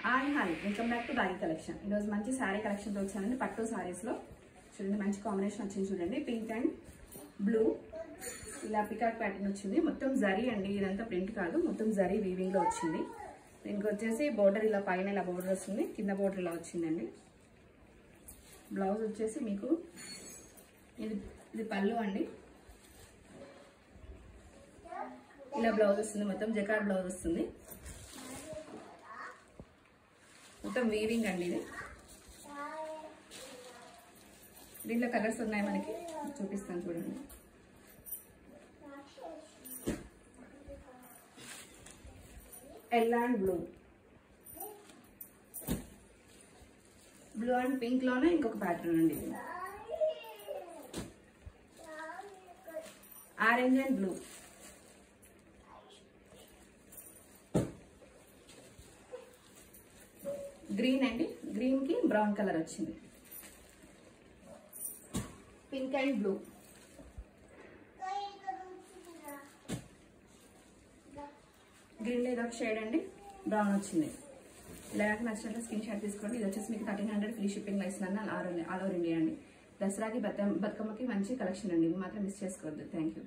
Hi welcome back to bag collection. ఈరోజు మంచి శారీ కలెక్షన్తో వచ్చానండి. పట్టు శారీస్లో చూడండి, మంచి కాంబినేషన్ వచ్చింది చూడండి. పింక్ అండ్ బ్లూ ఇలా పికాక్ ప్యాటర్న్ వచ్చింది. మొత్తం జరీ అండి, ఇదంతా ప్రింట్ కాదు, మొత్తం జరీ వీవింగ్లో వచ్చింది. దీనికి వచ్చేసి బోర్డర్ ఇలా పైన ఇలా బోర్డర్ వస్తుంది, కింద బోర్డర్ ఇలా వచ్చిందండి. బ్లౌజ్ వచ్చేసి మీకు ఇది పళ్ళు అండి, ఇలా బ్లౌజ్ వస్తుంది. మొత్తం జకార్డ్ బ్లౌజ్ వస్తుంది, మొత్తం వీవింగ్ అండి. ఇది దీంట్లో కలర్స్ ఉన్నాయి, మనకి చూపిస్తాను చూడండి. Yellow and blue and pink లోనే ఇంకొక ప్యాటర్న్ అండి. ఇది ఆరెంజ్ అండ్ బ్లూ, గ్రీన్ అండి, గ్రీన్ కి బ్రౌన్ కలర్ వచ్చింది. పింక్ అండ్ బ్లూ, గ్రీన్ లో ఇదొక షేడ్ అండి, బ్రౌన్ వచ్చింది. ఇలా నాకు నచ్చినట్లు స్క్రీన్ షాట్ తీసుకోండి. ఇది వచ్చేసి మీకు 1300 ఫ్రీ షిప్పింగ్ ఇస్తున్నాను, ఆల్ ఓవర్ ఇండియా అండి. దసరాకి బతుకమ్మకి మంచి కలెక్షన్ అండి, ఇది మాత్రం మిస్ చేసుకోవద్దు. Thank you.